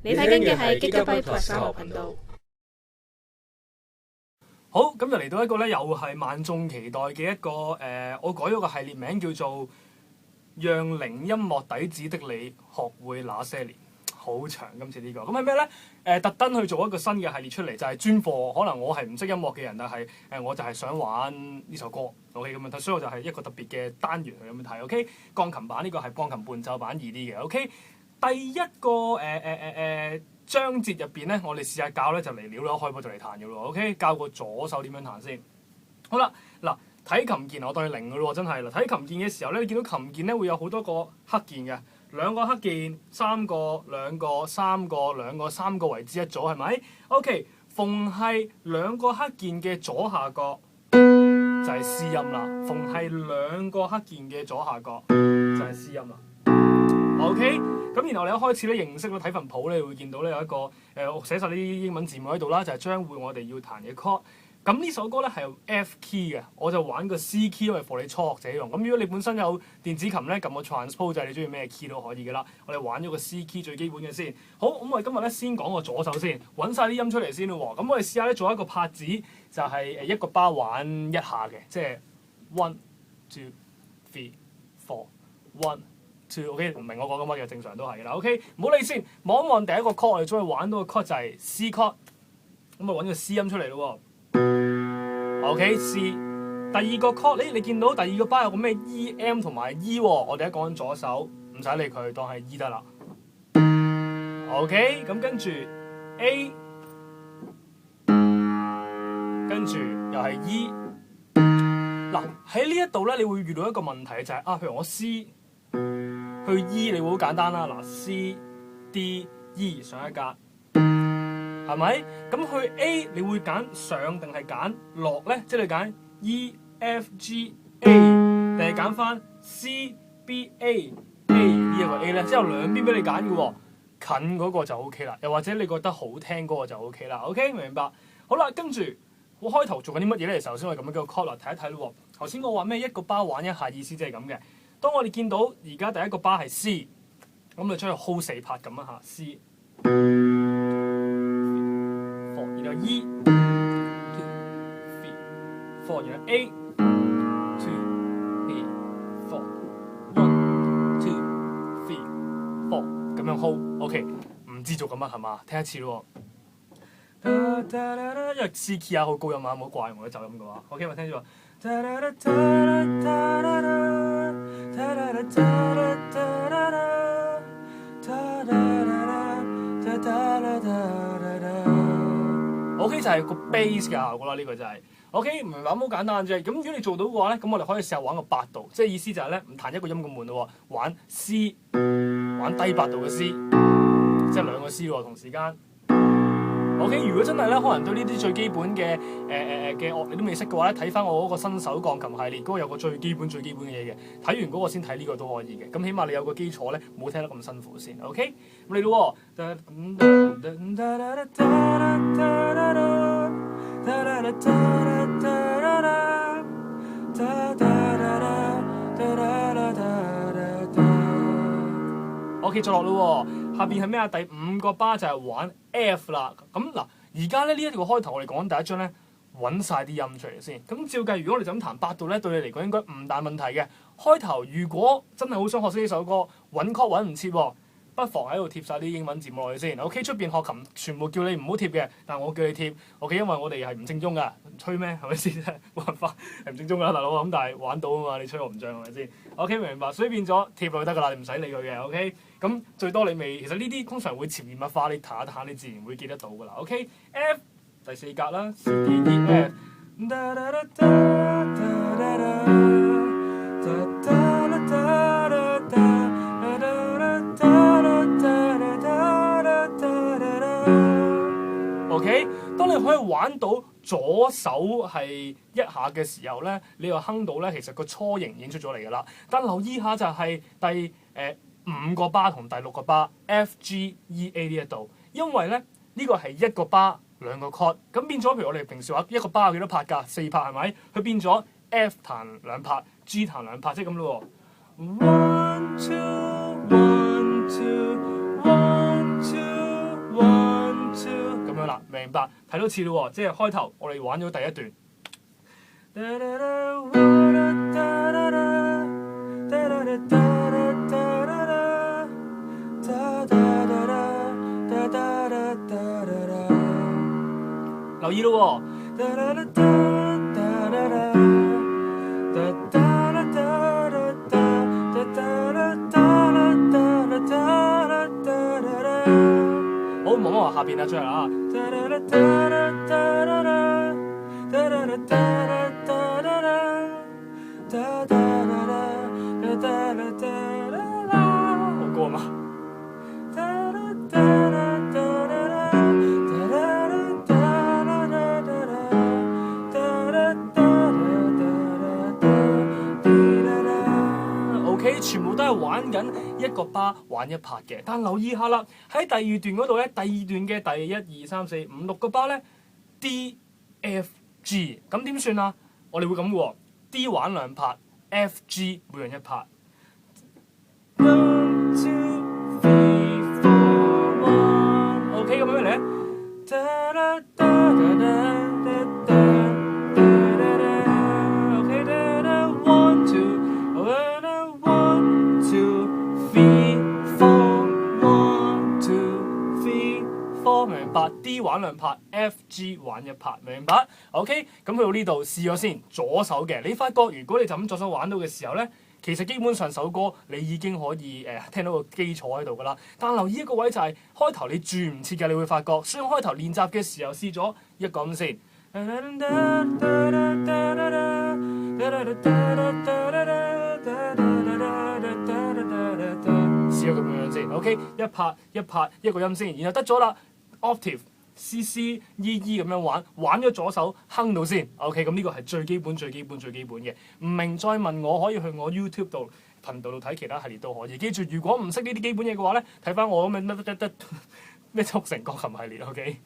你睇緊嘅係 Gigabyte Plus 教學頻道。好，咁就嚟到一個咧，又係萬眾期待嘅一個我改咗個系列名叫做《讓零音樂底子的你學會那些年》，好長今次呢個。咁係咩咧？特登去做一個新嘅系列出嚟，就係專課。可能我係唔識音樂嘅人，但係我就係想玩呢首歌。OK 咁樣，所以我就係一個特別嘅單元去咁樣睇。OK， 鋼琴版呢個係鋼琴伴奏版易啲嘅。OK， 第一個章節入邊咧，我哋試下教咧就嚟料啦，開波就嚟彈嘅咯。OK， 教個左手點樣彈先。好啦，嗱睇琴鍵我對零嘅咯，真係啦。睇琴鍵嘅時候咧，你見到琴鍵咧會有好多個黑鍵嘅，兩個黑鍵、三個、兩個、三個、兩個、三個為之一組，係咪 ？OK， 逢係兩個黑鍵嘅左下角就係 C 音啦。逢係兩個黑鍵嘅左下角就係 C 音啦。OK。咁然後你一開始咧認識咧睇份譜咧，你會見到咧有一個我寫晒呢啲英文字母喺度啦，就係將會我哋要彈嘅 chord。咁呢首歌咧係用 F key 嘅，我就玩個 C key，因為 for 你初學者用。咁如果你本身有電子琴咧，撳個 transpose 就係你中意咩 key 都可以嘅啦。我哋玩咗個 C key 最基本嘅先。好，咁我哋今日咧先講個左手先，揾晒啲音出嚟先咯喎。咁我哋試下咧做一個拍子，就係一個巴玩一下嘅，即係 1 2 3 4 1 2，OK， 唔明我講緊乜嘅，正常都係啦。OK， 唔好理先，望一望第一個 chord， 我哋終於玩到個 chord 就係 C chord， 咁啊揾個 C 音出嚟咯喎。OK，C， 第二個 chord， 你見到第二個巴有個咩 E、M 同埋 E 喎，我哋一講緊左手，唔使理佢，當係 E 得啦。OK， 咁跟住 A， 跟住又係 E。嗱喺呢一度咧，你會遇到一個問題就係譬如我 C。去 E 你會好簡單啦，嗱 C D E 上一格，係咪？咁去 A 你會揀上定係揀落咧？即係你揀 E F G A 定係揀翻 C B A A 呢一個 A 咧？即係有兩邊俾你揀嘅喎，近嗰個就 OK 啦，又或者你覺得好聽嗰個就 OK 啦。OK， 明白？好啦，跟住我開頭做緊啲乜嘢咧？首先我咁樣叫個 chord 睇一睇咯喎。頭先我話咩一個巴玩一下，意思即係咁嘅。當我哋見到而家第一個巴係 C， 咁就將佢 hold 4拍咁啊嚇 C， 4， 然後 E 2 3 4， 然後 A 2 3 4 1 2 3 4， 咁樣 hold。OK， 唔知做緊乜係嘛？聽一次咯喎。因為 C key 啊好高音啊，唔好怪我啲走音嘅話。OK， 我聽住喎。OK 就係個 bass 嘅效果啦，呢個就係 OK， 唔明白咁好簡單啫。咁如果你做到嘅話咧，咁我哋可以試下玩個8度，即係意思就係咧唔彈一個音咁悶咯喎，玩 C， 玩低8度嘅 C， 即係兩個 C 喎同時間。OK， 如果真係咧，可能對呢啲最基本嘅嘅樂你都未識嘅話咧，睇翻我嗰個新手鋼琴系列，嗰個有個最基本嘅嘢嘅，睇完嗰個先睇呢個都可以嘅。咁起碼你有個基礎咧，冇聽得咁辛苦先。OK， 咁嚟咯喎。OK， 再落咯喎，下邊係咩啊？第5個巴就係玩 F 啦。咁嗱，而家咧呢一個開頭我哋講第一章咧，揾晒啲音出嚟先。咁照計，如果我哋就咁彈8度咧，對你嚟講應該唔大問題嘅。開頭如果真係好想學識呢首歌，揾 chord 揾唔切喎，不妨喺度貼晒啲英文字母落去先。OK， 出邊學琴全部叫你唔好貼嘅，但我叫你貼。OK， 因為我哋係唔正宗㗎，吹咩係咪先？冇辦法係唔正宗㗎，大佬咁但係玩到啊嘛，你吹我唔脹係咪先 ？OK， 明白，所以變咗貼落去得㗎啦，你唔使理佢嘅。OK。咁最多你未，其實呢啲通常會潛移默化，你彈一彈，你自然會記得到㗎啦。OK，F 第4格啦 ，C D E F。OK， 當你可以玩到左手係一下嘅時候咧，你又哼到咧，其實個雛形已經出咗嚟㗎啦。但留意下就係第5個巴同第6個巴 F G E A 呢一度，因為咧呢個係一個巴兩個 chord， 咁變咗譬如我哋平時話一個巴有幾多拍㗎？4拍係咪？佢變咗 F 彈2拍 ，G 彈2拍，即係咁咯喎。1 2 1 2 1 2啦，明白？睇多次咯喎，即係開頭我哋玩咗第一段。留意咯喎。好，慢慢話下邊啦，出嚟啦。好歌嘛。OK， 全部都係玩緊一個巴玩一拍嘅，但留意下啦，喺第二段嗰度咧，第二段嘅第1、2、3、4、5、6個巴咧 D、F、G， 咁點算啊？我哋會咁喎 ，D 玩2拍 ，F、G 每人1拍。1、2、3、4、1 OK， 咁樣嚟咧。明白 D 玩2拍 ，F、G 玩1拍，明白 ？OK， 咁去到呢度試咗先，左手嘅，你發覺如果你就咁左手玩到嘅時候咧，其實基本上首歌你已經可以聽到個基礎喺度噶啦。但留意一個位就係、開頭你轉唔切嘅，你會發覺，所以開頭練習嘅時候試咗一個咁先。試咗咁樣先 ，OK， 一拍一個音先，然後得咗啦。Octave、C、C、E、E 咁樣玩咗左手哼到先 ，OK， 咁呢個係最基本嘅。唔明再問我，可以去我 YouTube 度頻道度睇其他系列都可以。記住，如果唔識呢啲基本嘢嘅話咧，睇翻我咁嘅咩促成鋼琴系列 ，OK。